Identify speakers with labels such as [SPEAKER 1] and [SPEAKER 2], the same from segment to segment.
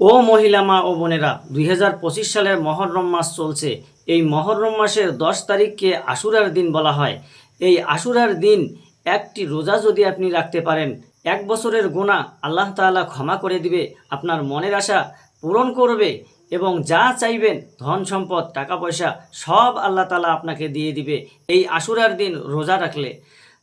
[SPEAKER 1] ও মহিলা মা ও বোনেরা, 2025 সালের মহররম মাস চলছে। এই মহররম মাসের 10 তারিখকে আশুরার দিন বলা হয়। এই আশুরার দিন একটি রোজা যদি আপনি রাখতে পারেন, 1 বছরের গুনাহ আল্লাহ তাআলা ক্ষমা করে দিবে, আপনার মনের আশা পূরণ করবে এবং যা চাইবেন ধন সম্পদ টাকা পয়সা সব আল্লাহ তাআলা আপনাকে দিয়ে দিবে এই আশুরার দিন রোজা রাখলে।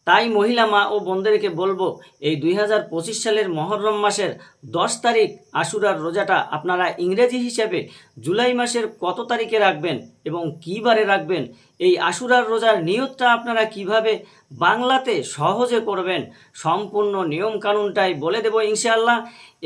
[SPEAKER 1] তাই মহিলা মা ও বোনদেরকে বলবো, এই 2025 সালের মহররম মাসের 10 তারিখ আশুরার রোজাটা আপনারা ইংরেজি হিসেবে জুলাই মাসের কত তারিখে রাখবেন এবং কী বারে রাখবেন, এই আশুরার রোজার নিয়তটা আপনারা কিভাবে বাংলাতে সহজে করবেন, সম্পূর্ণ নিয়মকানুনটাই বলে দেব ইনশাআল্লাহ।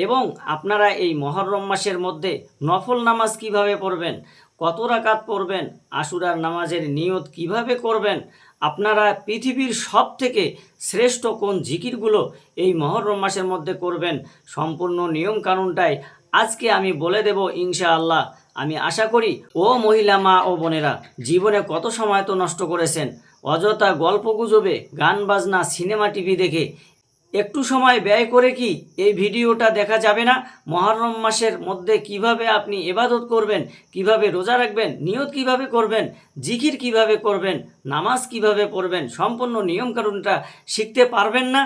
[SPEAKER 1] এবং আপনারা এই মহররম মাসের মধ্যে নফল নামাজ কিভাবে পড়বেন, কত রাকাত পড়বেন, আশুরার নামাজের নিয়ত কিভাবে করবেন, আপনারা পৃথিবীর সব থেকে শ্রেষ্ঠ কোন জিকিরগুলো এই মহররম মাসের মধ্যে করবেন, সম্পূর্ণ নিয়মকানুনটাই আজকে আমি বলে দেব ইনশাআল্লাহ। আমি আশা করি ও মহিলা মা ও বোনেরা, জীবনে কত সময় তো নষ্ট করেছেন অযথা গল্প গুজবে, গান বাজনা, সিনেমা টিভি দেখে। একটু সময় ব্যয় করে কি এই ভিডিওটা দেখা যাবে না? মহররম মাসের মধ্যে কিভাবে আপনি ইবাদত করবেন, কিভাবে রোজা রাখবেন, নিয়ত কিভাবে করবেন, জিকির কিভাবে করবেন, নামাজ কিভাবে পড়বেন, সম্পূর্ণ নিয়মকানুনটা শিখতে পারবেন না?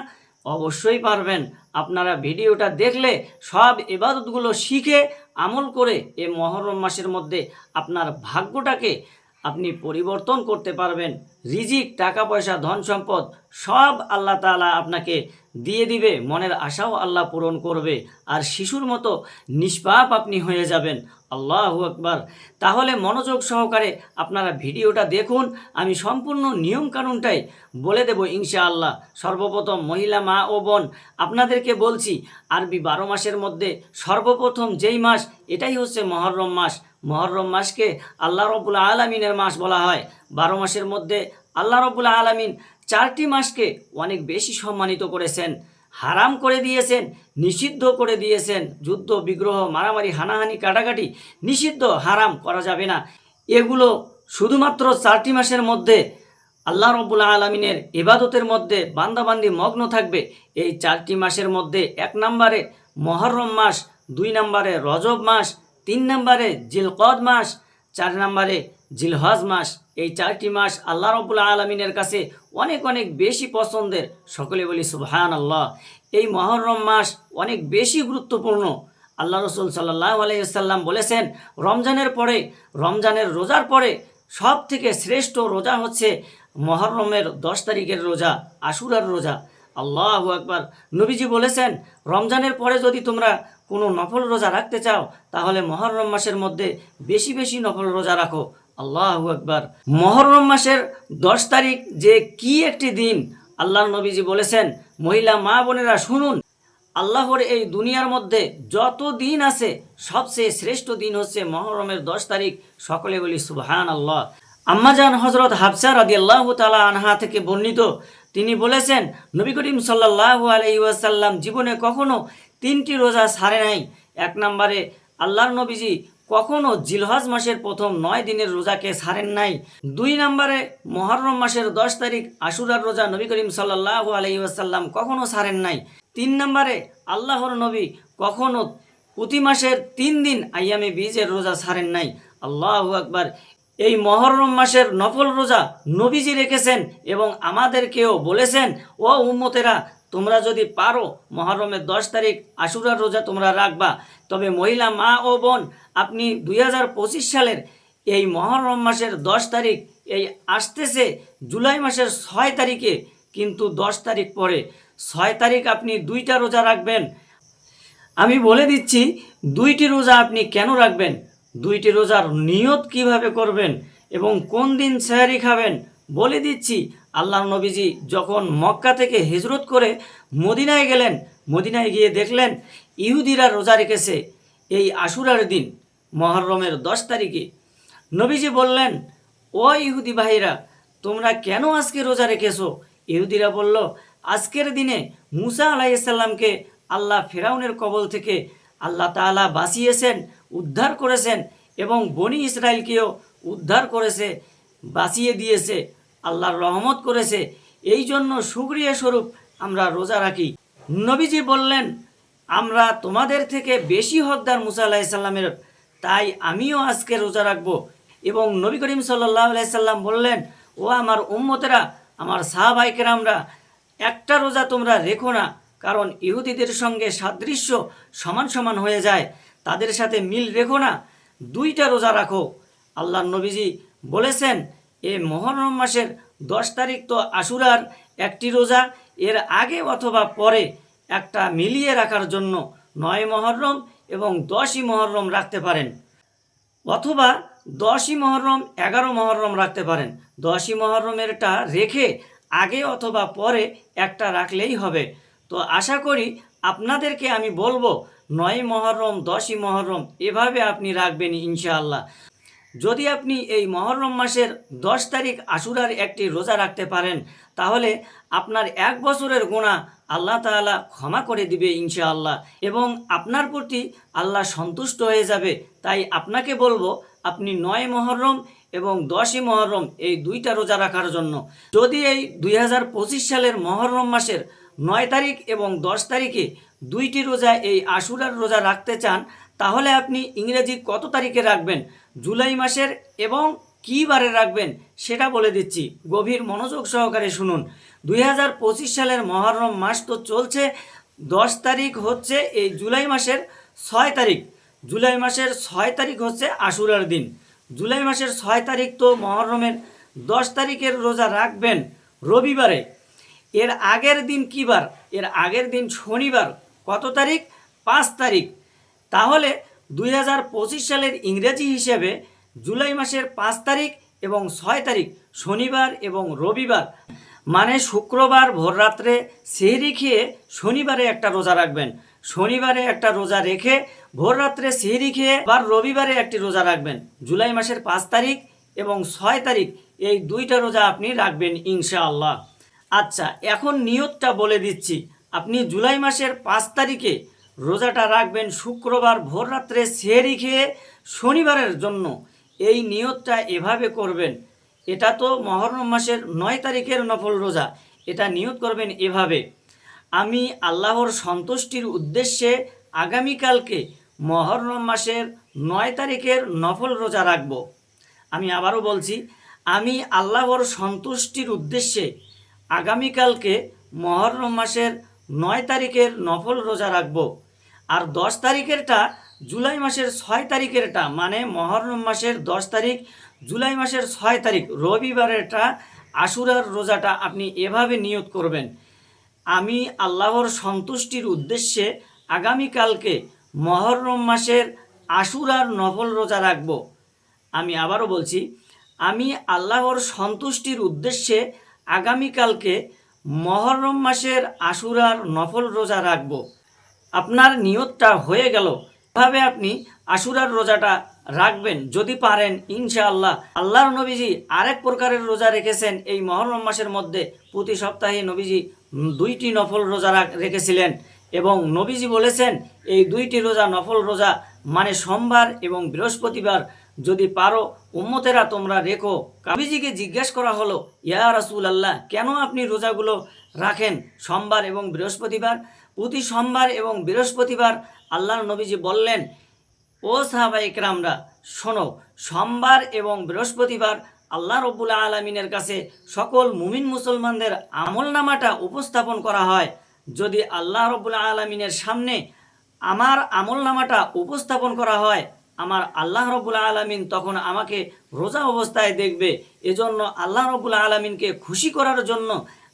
[SPEAKER 1] অবশ্যই পারবেন। আপনারা ভিডিওটা দেখলে সব ইবাদতগুলো শিখে আমল করে এই মহররম মাসের মধ্যে আপনার ভাগ্যটাকে আপনি পরিবর্তন করতে পারবেন। রিজিক, টাকা পয়সা, ধন সম্পদ সব আল্লাহ তাআলা আপনাকে দিয়ে দিবে, মনের আশাও আল্লাহ পূরণ করবে, আর শিশুর মতো নিষ্পাপ আপনি হয়ে যাবেন। আল্লাহু আকবার। তাহলে মনোযোগ সহকারে আপনারা ভিডিওটা দেখুন, আমি সম্পূর্ণ নিয়মকানুনটাই বলে দেব ইনশাআল্লাহ। সর্বপ্রথম মহিলা মা ও বোন, আপনাদেরকে বলছি, আরবি 12 মাসের মধ্যে সর্বপ্রথম যেই মাস, এটাই হচ্ছে মহররম মাস। মহররম মাসকে আল্লাহ রব্বুল আলামিনের মাস বলা হয়। 12 মাসের মধ্যে আল্লাহ রব্বুল আলামিন 4টি মাসকে অনেক বেশি সম্মানিত করেছেন, হারাম করে দিয়েছেন, নিষিদ্ধ করে দিয়েছেন। যুদ্ধ বিগ্রহ, মারামারি, হানাহানি, কাটাকাটি নিষিদ্ধ, হারাম করা যাবে না। এগুলো শুধুমাত্র 4টি মাসের মধ্যে আল্লাহ রব্বুল আলামিনের ইবাদতের মধ্যে বান্দাবান্দি মগ্ন থাকবে। এই 4টি মাসের মধ্যে 1 নম্বরে মহররম মাস, 2 নম্বরে রজব মাস, 3 নম্বরে জিলকদ মাস, 4 নম্বরে জিলহজ মাস। এই 4টি মাস আল্লাহ রব্বুল আলামিনের কাছে অনেক অনেক বেশি পছন্দের। সকলে বলি সুবহানাল্লাহ। এই মহররম মাস অনেক বেশি গুরুত্বপূর্ণ। আল্লাহ রসুল সাল্লাল্লাহু আলাইহি ওয়াসাল্লাম বলেছেন, রমজানের পরে, রমজানের রোজার পরে সব থেকে শ্রেষ্ঠ রোজা হচ্ছে মহররমের 10 তারিখের রোজা, আশুরার রোজা। আল্লাহু আকবার। নবীজি বলেছেন, রমজানের পরে যদি তোমরা কোনো নফল রোজা রাখতে চাও, তাহলে মহররম মাসের মধ্যে বেশি বেশি নফল রোজা রাখো। আল্লাহু আকবার। মহররম মাসের 10 তারিখ যে কি একটি দিন, আল্লাহর নবীজি বলেছেন, মহিলা মা বোনেরা শুনুন, আল্লাহর এই দুনিয়ার মধ্যে যত দিন আছে সবচেয়ে শ্রেষ্ঠ দিন হচ্ছে মহররমের 10 তারিখ। সকলে বলি সুবহানাল্লাহ। আম্মাজান হযরত হাফসা রাদিয়াল্লাহু তাআলা আনহা থেকে বর্ণিত, তিনি বলেছেন, নবী করিম সাল্লাল্লাহু আলাইহি ওয়াসাল্লাম জীবনে কখনো 3টি রোজা ছাড়ে নাই। 1 নম্বরে আল্লাহর নবীজি কখনো জিলহজ মাসের প্রথম 9 দিনের রোজাকে ছাড়েন নাই। 2 নম্বরে মহররম মাসের 10 তারিখ আশুরার রোজা নবী করিম সাল্লাল্লাহু আলাইহি ওয়াসাল্লাম কখনো ছাড়েন নাই। 3 নম্বরে আল্লাহর নবী কখনো প্রতি মাসের 3 দিন আইয়ামে বীজের রোজা ছাড়েন নাই। আল্লাহু আকবার। এই মহররম মাসের নফল রোজা নবীজি রেখেছেন এবং আমাদেরকেও বলেছেন, ও উম্মতেরা, তোমরা যদি পারো মহররমের 10 তারিখ আশুরার রোজা তোমরা রাখবা। তবে মহিলা মা ও বোন, আপনি 2025 সালের এই মহররম মাসের 10 তারিখ, এই আসতেছে জুলাই মাসের 6 তারিখে, কিন্তু 10 তারিখ পরে 6 তারিখ আপনি 2টা রোজা রাখবেন। আমি বলে দিচ্ছি 2টি রোজা আপনি কেন রাখবেন, 2টি রোজার নিয়ত কিভাবে করবেন এবং কোন দিন সেহরি খাবেন বলে দিচ্ছি। আল্লাহর নবীজি যখন মক্কা থেকে হিজরত করে মদিনায় গেলেন, মদিনায় গিয়ে দেখলেন ইহুদিরা রোজা রেখেছে এই আশুরার দিন মহররমের 10 তারিখে। নবীজি বললেন, ও ইহুদি ভাইরা, তোমরা কেন আজকে রোজা রেখেছো? ইহুদিরা বলল, আজকের দিনে মুসা আলাইহিস সালামকে আল্লাহ ফেরাউনের কবল থেকে আল্লাহ তাআলা বাঁচিয়েছেন, উদ্ধার করেছেন এবং বনি ইসরায়েলকেও উদ্ধার করেছে, বাঁচিয়ে দিয়েছে, আল্লাহর রহমত করেছে। এই জন্য শুকরিয়া স্বরূপ আমরা রোজা রাখি। নবীজি বললেন, আমরা তোমাদের থেকে বেশি হকদার মুসা আলাইসাল্লামের, তাই আমিও আজকে রোজা রাখবো। এবং নবী করিম সাল্লাল্লাহু আলাইহি সাল্লাম বললেন, ও আমার উম্মতেরা, আমার সাহাবায়ে কেরামরা, একটা রোজা তোমরা রেখো না, কারণ ইহুদিদের সঙ্গে সাদৃশ্য সমান সমান হয়ে যায়, তাদের সাথে মিল রেখো না, দুইটা রোজা রাখো। আল্লাহর নবীজি বলেছেন, এ মুহররম মাসের 10 তারিখ তো আশুরার একটি রোজা, এর আগে অথবা পরে একটা মিলিয়ে রাখার জন্য 9 মুহররম এবং 10ই মুহররম রাখতে পারেন, অথবা 10ই মুহররম 11 মুহররম রাখতে পারেন। 10ই মুহররমেরটা রেখে আগে অথবা পরে একটা রাখলেই হবে। তো আশা করি আপনাদেরকে আমি বলবো 9ই মুহররম 10ই মুহররম এভাবে আপনি রাখবেন ইনশাআল্লাহ। যদি আপনি এই মুহররম মাসের 10 তারিখ আশুরার একটি রোজা রাখতে পারেন, তাহলে আপনার 1 বছরের গুনাহ আল্লাহ তাআলা ক্ষমা করে দিবে ইনশাআল্লাহ, এবং আপনার প্রতি আল্লাহ সন্তুষ্ট হয়ে যাবে। তাই আপনাকে বলবো আপনি 9 মুহররম এবং 10ই মুহররম এই দুইটা রোজা রাখার জন্য। যদি এই 2025 সালের মুহররম মাসের 9 তারিখ এবং 10 তারিখে দুইটি রোজা এই আশুরার রোজা রাখতে চান, তাহলে আপনি ইংরেজি কত তারিখে রাখবেন, জুলাই মাসের এবং কী বারে রাখবেন সেটা বলে দিচ্ছি, গভীর মনোযোগ সহকারে শুনুন। 2025 সালের মুহররম মাস তো চলছে, 10 তারিখ হচ্ছে এই জুলাই মাসের 6 তারিখ। জুলাই মাসের 6 তারিখ হচ্ছে আশুরার দিন। জুলাই মাসের 6 তারিখ তো মুহররমের 10 তারিখের রোজা রাখবেন রবিবারে। এর আগের দিন কী বার? এর আগের দিন শনিবার। কত তারিখ? 5 তারিখ। তাহলে 2025 সালের ইংরেজি হিসেবে জুলাই মাসের 5 তারিখ এবং 6 তারিখ শনিবার এবং রবিবার, মানে শুক্রবার ভোররাত্রে সেহরি খেয়ে শনিবারে একটা রোজা রাখবেন, শনিবারে একটা রোজা রেখে ভোররাত্রে সেহরি খেয়ে আবার রবিবারে একটি রোজা রাখবেন। জুলাই মাসের 5 তারিখ এবং 6 তারিখ এই দুইটা রোজা আপনি রাখবেন ইনশাআল্লাহ। আচ্ছা, এখন নিয়তটা বলে দিচ্ছি। আপনি জুলাই মাসের 5 তারিখে রোজাটা রাখবেন শুক্রবার ভোররাত্রে সেহরি খেয়ে শনিবারের জন্য। এই নিয়তটা এভাবে করবেন। এটা তো মুহররম মাসের 9 তারিখের নফল রোজা। এটা নিয়ত করবেন এভাবে, আমি আল্লাহর সন্তুষ্টির উদ্দেশ্যে আগামীকালকে মুহররম মাসের 9 তারিখের নফল রোজা রাখব। আমি আবারও বলছি, আমি আল্লাহর সন্তুষ্টির উদ্দেশ্যে আগামীকালকে মুহররম মাসের 9 তারিখের নফল রোজা রাখব। আর 10 তারিখেরটা জুলাই মাসের 6 তারিখেরটা, মানে মুহররম মাসের 10 তারিখ জুলাই মাসের 6 তারিখ রবিবারেরটা আশুরার রোজাটা আপনি এভাবে নিয়ত করবেন, আমি আল্লাহর সন্তুষ্টির উদ্দেশ্যে আগামীকালকে মুহররম মাসের আশুরার নফল রোজা রাখব। আমি আবারও বলছি, আমি আল্লাহর সন্তুষ্টির উদ্দেশ্যে আগামীকালকে মুহররম মাসের আশুরার নফল রোজা রাখব। আপনার নিয়তটা হয়ে গেল। এভাবে আপনি আশুরার রোজাটা রাখবেন যদি পারেন ইনশাআল্লাহ। আল্লাহর নবীজি আরেক প্রকারের রোজা রেখেছেন এই মুহররম মাসের মধ্যে। প্রতি সপ্তাহে নবীজি 2টি নফল রোজা রেখেছিলেন, এবং নবীজি বলেছেন এই 2টি রোজা নফল রোজা, মানে সোমবার এবং বৃহস্পতিবার যদি পারো উম্মতেরা তোমরা রেখো। নবীজিকে জিজ্ঞেস করা হলো, ইয়া রাসূলুল্লাহ, কেন আপনি রোজাগুলো রাখেন সোমবার এবং বৃহস্পতিবার? প্রতি সোমবার এবং বৃহস্পতিবার আল্লাহর নবীজি বললেন, ও সাহাবায়ে কেরামরা শোনো, সোমবার এবং বৃহস্পতিবার আল্লাহ রব্বুল আলামিনের কাছে সকল মুমিন মুসলমানদের আমলনামাটা উপস্থাপন করা হয়। যদি আল্লাহ রব্বুল আলামিনের সামনে আমার আমলনামাটা উপস্থাপন করা হয়, আমার আল্লাহ রব্বুল আলামিন তখন আমাকে রোজা অবস্থায় দেখবে। এজন্য আল্লাহ রব্বুল আলামিনকে খুশি করার জন্য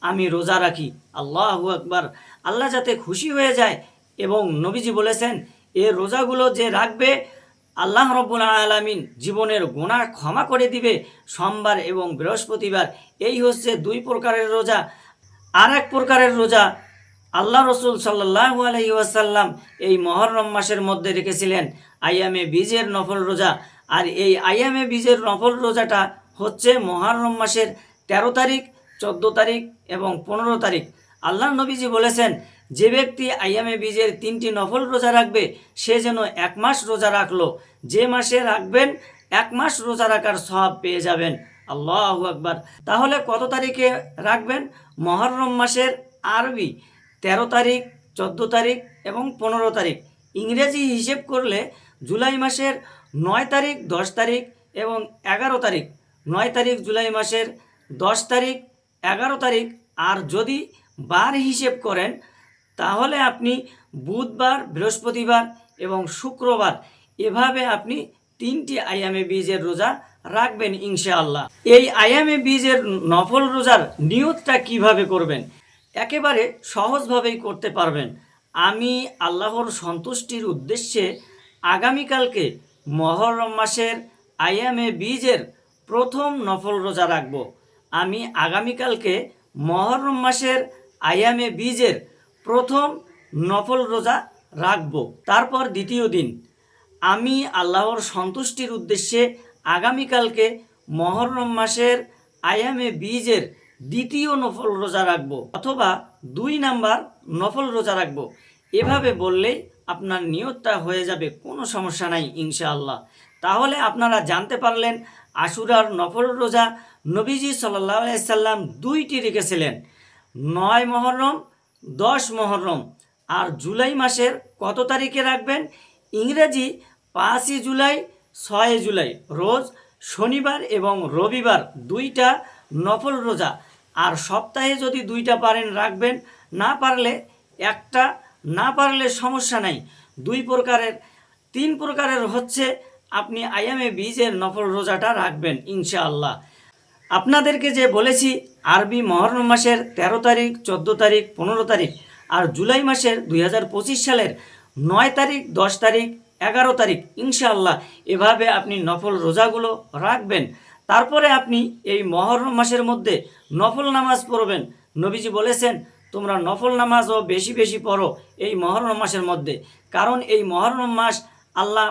[SPEAKER 1] আমি রোজা রাখি। আল্লাহু আকবার। আল্লাহ যাতে খুশি হয়ে যায়, এবং নবীজি বলেছেন এ রোজাগুলো যে রাখবে আল্লাহ রব্বুল আলামিন জীবনের গুনাহ ক্ষমা করে দিবে সোমবার এবং বৃহস্পতিবার। এই হচ্ছে 2 প্রকারের রোজা। আর এক প্রকারের রোজা আল্লাহ রসুল সাল্লাল্লাহু আলাইহি ওয়াসাল্লাম এই মুহররম মাসের মধ্যে রেখেছিলেন আইয়ামে বীজের নফল রোজা। আর এই আইয়ামে বীজের নফল রোজাটা হচ্ছে মুহররম মাসের 13 তারিখ, 14 তারিখ এবং 15 তারিখ। আল্লাহ নবীজি বলেছেন, যে ব্যক্তি আইয়ামে বীজের 3টি নফল রোজা রাখবে সে যেন 1 মাস রোজা রাখলো। যে মাসে রাখবেন 1 মাস রোজা রাখার সওয়াব পেয়ে যাবেন। আল্লাহু আকবার। তাহলে কত তারিখে রাখবেন? মুহররম মাসের আরবি 13 তারিখ, 14 তারিখ এবং 15 তারিখ। ইংরেজি হিসেব করলে জুলাই মাসের 9 তারিখ, 10 তারিখ এবং 11 তারিখ। 9 তারিখ জুলাই মাসের, 10 তারিখ, 11 তারিখ। আর যদি বার হিসেব করেন তাহলে আপনি বুধবার, বৃহস্পতিবার এবং শুক্রবার, এভাবে আপনি 3টি আইয়ামে বীজের রোজা রাখবেন ইনশাআল্লাহ। এই আইয়ামে বীজের নফল রোজার নিয়তটা কিভাবে করবেন? একেবারে সহজভাবেই করতে পারবেন। আমি আল্লাহর সন্তুষ্টির উদ্দেশ্যে আগামীকালকে মহরম মাসের আইয়ামে বীজের প্রথম নফল রোজা রাখব। আমি আগামীকালকে মহরম মাসের আইয়ামে বীজের প্রথম নফল রোজা রাখব। তারপর দ্বিতীয় দিন আমি আল্লাহর সন্তুষ্টির উদ্দেশ্যে আগামীকালকে মহরম মাসের আইয়ামে বীজের দ্বিতীয় নফল রোজা রাখব, অথবা 2 নাম্বার নফল রোজা রাখব। এভাবে বললেই আপনার নিয়তটা হয়ে যাবে, কোনো সমস্যা নাই ইনশাআল্লাহ। তাহলে আপনারা জানতে পারলেন আশুরার নফল রোজা নবীজি সাল্লাল্লাহু আলাইহি সাল্লাম 2টি রেখেছিলেন, 9 মহরম, 10 মহরম। আর জুলাই মাসের কত তারিখে রাখবেন? ইংরেজি 5 জুলাই, 6 জুলাই, রোজ শনিবার এবং রবিবার 2টা নফল রোজা। আর সপ্তাহে যদি 2টা পারেন রাখবেন, না পারলে একটা, না পারলে সমস্যা নাই। 2 প্রকারের, 3 প্রকারের হচ্ছে আপনি আইয়ামে বীজের নফল রোজাটা রাখবেন ইনশাআল্লাহ। আপনাদেরকে যে বলেছি আরবি মহরম মাসের 13 তারিখ, 14 তারিখ, 15 তারিখ, আর জুলাই মাসের 2025 সালের 9 তারিখ, 10 তারিখ, 11 তারিখ ইনশাআল্লাহ, এভাবে আপনি নফল রোজাগুলো রাখবেন। তারপরে আপনি এই মহরম মাসের মধ্যে নফল নামাজ পড়বেন। নবীজি বলেছেন তোমরা নফল নামাজও বেশি বেশি পড়ো এই মহরম মাসের মধ্যে, কারণ এই মহরম মাস আল্লাহ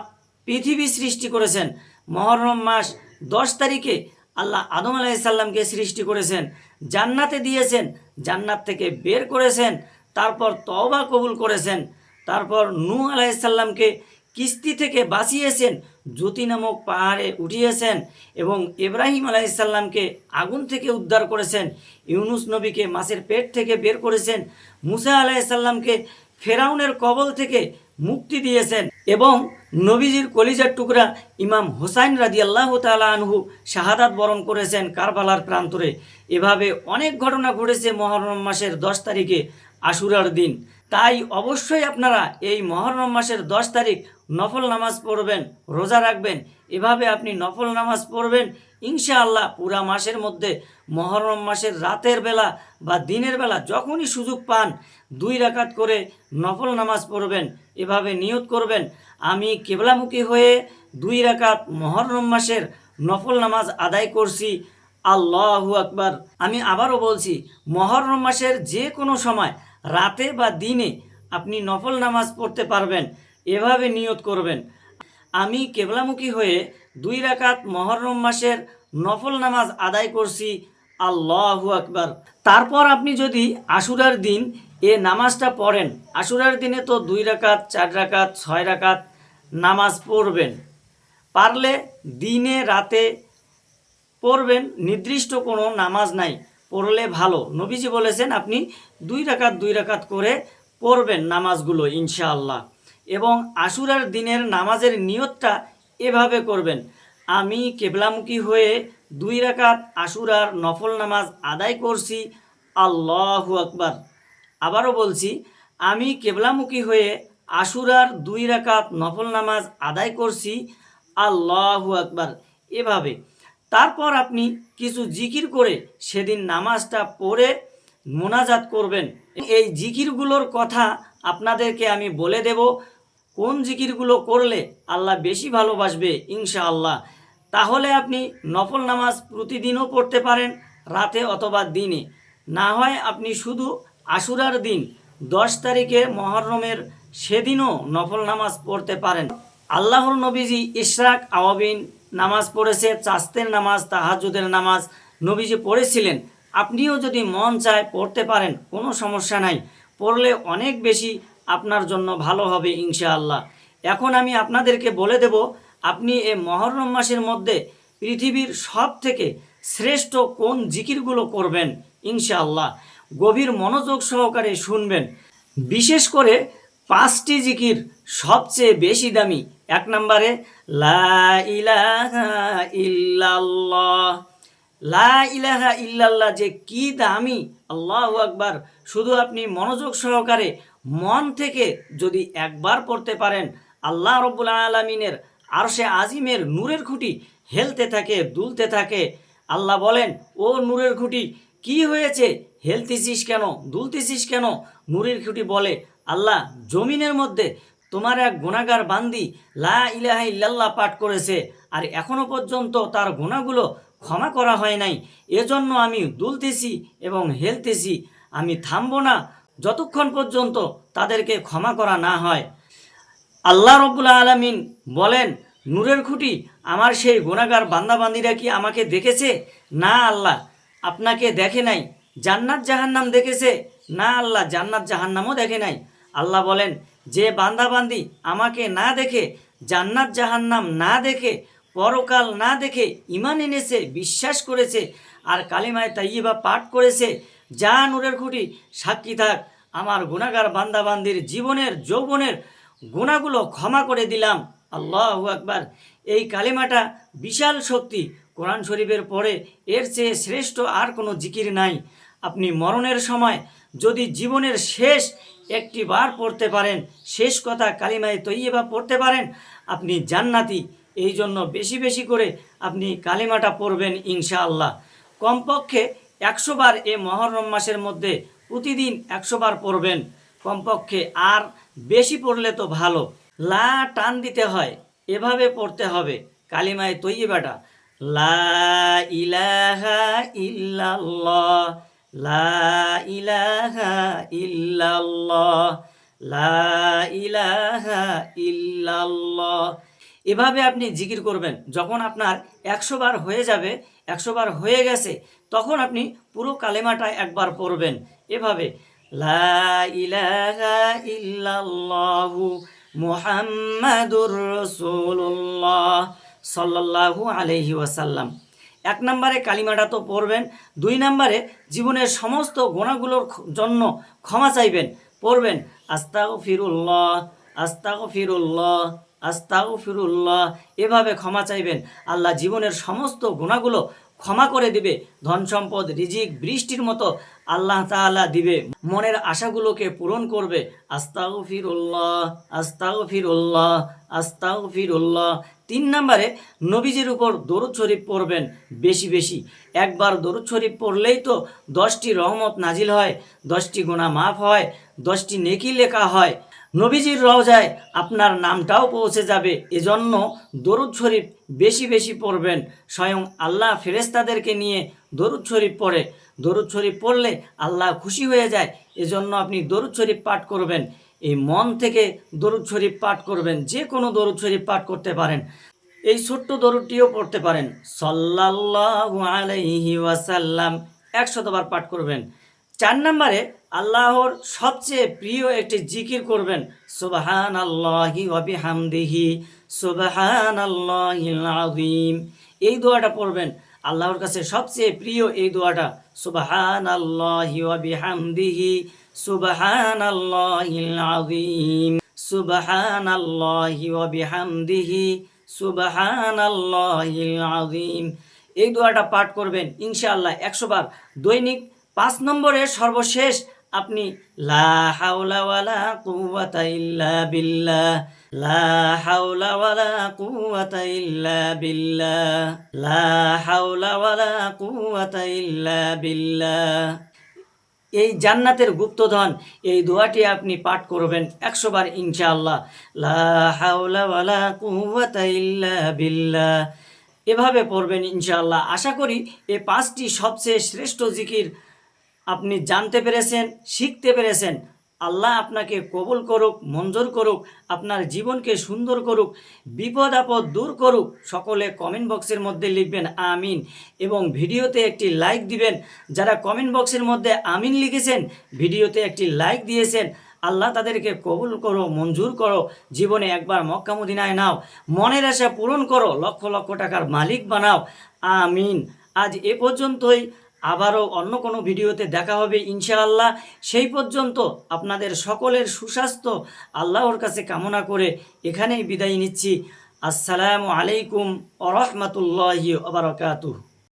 [SPEAKER 1] পৃথিবী সৃষ্টি করেছেন। মহরম মাস 10 তারিখে আল্লাহ আদম আলাইহিস সালামকে সৃষ্টি করেছেন, জান্নাতে দিয়েছেন, জান্নাত থেকে বের করেছেন, তারপর তওবা কবুল করেছেন, তারপর নূহ আলাইহিস সালামকে কিস্তি থেকে বাঁচিয়েছেন, জ্যোতি নামক পাহাড়ে উঠিয়েছেন, এবং ইব্রাহিম আলাইহিস সালামকে আগুন থেকে উদ্ধার করেছেন, ইউনুস নবীকে মাছের পেট থেকে বের করেছেন, মুসা আলাইহিস সালামকে ফেরাউনের কবল থেকে মুক্তি দিয়েছেন, এবং নবীজির কলিজার টুকরা ইমাম হোসাইন রাদিয়াল্লাহু তাআলা আনহু শাহাদাত বরণ করেছেন কারবালার প্রান্তরে। এভাবে অনেক ঘটনা ঘটেছে মহরম মাসের 10 তারিখে আশুরার দিন। তাই অবশ্যই আপনারা এই মহরম মাসের 10 তারিখ নফল নামাজ পড়বেন, রোজা রাখবেন। এভাবে আপনি নফল নামাজ পড়বেন ইনশাআল্লাহ। পুরা মাসের মধ্যে মহরম মাসের রাতের বেলা বা দিনের বেলা যখনই সুযোগ পান 2 রাকাত করে নফল নামাজ পড়বেন। এভাবে নিয়ত করবেন আমি কিবলামুখী হয়ে 2 রাকাত মহরম মাসের নফল নামাজ আদায় করছি, আল্লাহু আকবার। আমি আবারও বলছি, মহরম মাসের যে কোনো সময় রাতে বা দিনে আপনি নফল নামাজ পড়তে পারবেন। এভাবে নিয়ত করবেন আমি কিবলামুখী হয়ে 2 রাকাত মহরম মাসের নফল নামাজ আদায় করছি, আল্লাহু আকবার। তারপর আপনি যদি আশুরার দিন এ নামাজটা পড়েন, আশুরার দিনে তো 2 রাকাত, 4 রাকাত, 6 রাকাত নামাজ পড়বেন। পারলে দিনে রাতে পড়বেন, নির্দিষ্ট কোনো নামাজ নাই, পড়লে ভালো। নবীজি বলেছেন আপনি 2 রাকাত 2 রাকাত করে পড়বেন নামাজগুলো ইনশাআল্লাহ। এবং আশুরার দিনের নামাজের নিয়তটা এভাবে করবেন আমি কিবলামুখী হয়ে 2 রাকাত আশুরার নফল নামাজ আদায় করছি, আল্লাহু আকবার। আবারও বলছি, আমি কিবলামুখী হয়ে আশুরার 2 রাকাত নফল নামাজ আদায় করছি, আল্লাহু আকবার। এভাবে তারপর আপনি কিছু জিকির করে সেদিন নামাজটা পড়ে মোনাজাত করবেন। এই জিকিরগুলোর কথা আপনাদেরকে আমি বলে দেব, কোন জিকিরগুলো করলে আল্লাহ বেশি ভালোবাসবে ইনশাআল্লাহ। তাহলে আপনি নফল নামাজ প্রতিদিনও পড়তে পারেন, রাতে অথবা দিনে। না হয় আপনি শুধু আশুরার দিন 10 তারিখে মহরমের সেদিনও নফল নামাজ পড়তে পারেন। আল্লাহর নবীজি ইশরাক, আওয়াবিন নামাজ পড়েছে, চাস্তের নামাজ, তাহাজ্জুদের নামাজ নবীজি পড়েছিলেন। আপনিও যদি মন চায় পড়তে পারেন, কোনো সমস্যা নাই। পড়লে অনেক বেশি আপনার জন্য ভালো হবে ইনশাআল্লাহ। এখন আমি আপনাদেরকে বলে দেব আপনি এই মহরম মাসের মধ্যে পৃথিবীর সব থেকে শ্রেষ্ঠ কোন জিকিরগুলো করবেন ইনশাআল্লাহ। গভীর মনোযোগ সহকারে শুনবেন। বিশেষ করে 5টি জিকির সবচেয়ে বেশি দামি। 1 নম্বরে লা ইলাহা ইল্লাল্লাহ। লা ইলাহা ইল্লাল্লাহ যে কি দামি, আল্লাহু আকবার। শুধু আপনি মনোযোগ সহকারে মন থেকে যদি একবার পড়তে পারেন, আল্লাহ রব্বুল আলামিনের আরশে আজিমের নূরের খুঁটি হেলতে থাকে, দুলতে থাকে। আল্লাহ বলেন, ও নূরের খুঁটি কি হয়েছে, হেলতেছিস কেন, দুলতেছিস কেন? নূরের খুঁটি বলে, আল্লাহ জমিনের মধ্যে তোমার এক গুনাহগার বান্দি লা ইলাহা ইল্লাল্লাহ পাঠ করেছে, আর এখনো পর্যন্ত তার গুনাহগুলো ক্ষমা করা হয় নাই, এজন্য আমি দুলতেছি এবং হেলতেছি। আমি থামবো না যতক্ষণ পর্যন্ত তাদেরকে ক্ষমা করা না হয়। আল্লাহ রব্বুল আলামিন বলেন, নূরের খুঁটি আমার সেই গুনাহগার বান্দাবান্দিরা কি আমাকে দেখেছে? না আল্লাহ, আপনাকে দেখে নাই। জান্নাত জাহান্নাম দেখেছে? না আল্লাহ, জান্নাত জাহান্নামও দেখে নাই। আল্লাহ বলেন, যে বান্দাবান্দি আমাকে না দেখে, জান্নাত জাহান্নাম না দেখে, পরকাল না দেখে ঈমান এনেছে, বিশ্বাস করেছে, আর কালিমায়ে তাইয়্যিবা পাঠ করেছে, যা নূরের খুঁটি সাক্ষী থাক, আমার গুনাহগার বান্দাবান্দির জীবনের যৌবনের গুনাহগুলো ক্ষমা করে দিলাম। আল্লাহু আকবার। এই কালিমাটা বিশাল শক্তি। কোরআন শরীফের পরে এর চেয়ে শ্রেষ্ঠ আর কোনো জিকির নাই। আপনি মরণের সময় যদি জীবনের শেষ একটি বার পড়তে পারেন, শেষ কথা কালিমায়ে তৈয়্যিবা পড়তে পারেন, আপনি জান্নাতি। এই জন্য বেশি বেশি করে আপনি কালিমাটা পড়বেন ইনশাআল্লাহ। কমপক্ষে 100 বার এ মহরম মাসের মধ্যে প্রতিদিন 100 বার পড়বেন কমপক্ষে, আর বেশি পড়লে তো ভালো। লা টান দিতে হয়, এভাবে পড়তে হবে কালিমায়ে তৈয়্যিবাটা। লা ইলাহা ইল্লাল্লাহ, লা ইলাহা ইল্লাল্লাহ, লা ইলাহা ইল্লাল্লাহ। এভাবে আপনি জিকির করবেন। যখন আপনার 100 বার হয়ে যাবে, 100 বার হয়ে গেছে, তখন আপনি পুরো কালেমাটা একবার পড়বেন এভাবে, লা ইলাহা ইল্লাল্লাহু মুহাম্মাদুর রাসূলুল্লাহ সাল্লাল্লাহু আলাইহি ওয়াসাল্লাম। 1 নম্বরে কালিমাটা তো পড়বেন। 2 নম্বরে জীবনের সমস্ত গুনাহগুলোর জন্য ক্ষমা চাইবেন, পড়বেন আস্তাগফিরুল্লাহ, আস্তাগফিরুল্লাহ, আস্তাগফিরুল্লাহ। এভাবে ক্ষমা চাইবেন। আল্লাহ জীবনের সমস্ত গুনাহগুলো ক্ষমা করে দিবে। ধন সম্পদ রিজিক বৃষ্টির মতো আল্লাহ তাআলা দিবে। মনের আশাগুলোকে পূরণ করবে। আস্তাগফিরুল্লাহ, আস্তাগফিরুল্লাহ, আস্তাগফিরুল্লাহ। 3 নম্বরে নবীজির উপর দরুদ শরীফ পড়বেন বেশি বেশি। একবার দরুদ শরীফ পড়লেই তো 10টি রহমত নাজিল হয়, 10টি গুনাহ মাফ হয়, 10টি নেকি লেখা হয়। নবীজির রওজায় আপনার নামটাও পৌঁছে যাবে। এজন্য দরুদ শরীফ বেশি বেশি পড়বেন। স্বয়ং আল্লাহ ফেরেশতাদেরকে নিয়ে দরুদ শরীফ পড়ে। দরুদ শরীফ পড়লে আল্লাহ খুশি হয়ে যায়। এজন্য আপনি দরুদ শরীফ পাঠ করবেন। এই মন থেকে দরুদ শরীফ পাঠ করবেন। যে কোনো দরুদ শরীফ পাঠ করতে পারেন। এই ছোট্ট দরুদটিও পড়তে পারেন, সাল্লাল্লাহু আলাইহি ওয়াসাল্লাম, 100 বার পাঠ করবেন। 4 নম্বরে আল্লাহর সবচেয়ে প্রিয় একটি জিকির করবেন, সুবহানাল্লাহি ওয়া বিহামদিহি, সুবহানাল্লাহিল আযীম। এই দোয়াটা পড়বেন। আল্লাহর কাছে সবচেয়ে প্রিয় এই দোয়াটা, সুবহানাল্লাহি ওয়া বিহামদিহি, সুবহানাল্লাহিল আযীম, সুবহানাল্লাহি ওয়া বিহামদিহি, সুবহানাল্লাহিল আযীম। এই দোয়াটা পাঠ করবেন ইনশাআল্লাহ 100 বার দৈনিক। 5 নম্বরে সর্বশেষ আপনি লা হাওলা ওয়ালা কুওয়াতা ইল্লা বিল্লাহ, লা হাওলা ওয়ালা কুওয়াতা ইল্লা বিল্লাহ, লা হাওলা ওয়ালা কুওয়াতা ইল্লা বিল্লাহ। এই জান্নাতের গুপ্তধন, এই দোয়াটি আপনি পাঠ করবেন 100 বার ইনশাআল্লাহ, লা হাওলা ওয়ালা কুওয়াতা ইল্লা বিল্লাহ। এভাবে পড়বেন ইনশাআল্লাহ। আশা করি এই 5টি সবচেয়ে শ্রেষ্ঠ জিকির আপনি জানতে পেরেছেন, শিখতে পেরেছেন। আল্লাহ আপনাকে কবুল করুক, মঞ্জুর করুক, আপনার জীবনকে সুন্দর করুক, বিপদ আপদ দূর করুক। সকলে কমেন্ট বক্সের মধ্যে লিখবেন আমিন, এবং ভিডিওতে একটি লাইক দিবেন। যারা কমেন্ট বক্সের মধ্যে আমিন লিখেছেন, ভিডিওতে একটি লাইক দিয়েছেন, আল্লাহ তাদেরকে কবুল করো, মঞ্জুর করো। জীবনে একবার মক্কা মদিনায় নাও, মনের আশা পূরণ করো, লক্ষ লক্ষ টাকার মালিক বানাও। আমিন। আজ এ পর্যন্তই। আবারও অন্য কোনো ভিডিওতে দেখা হবে ইনশাআল্লাহ। সেই পর্যন্ত আপনাদের সকলের সুস্বাস্থ্য আল্লাহর কাছে কামনা করে এখানেই বিদায় নিচ্ছি। আসসালামু আলাইকুম ওয়া রাহমাতুল্লাহি ওয়া বারাকাতুহু।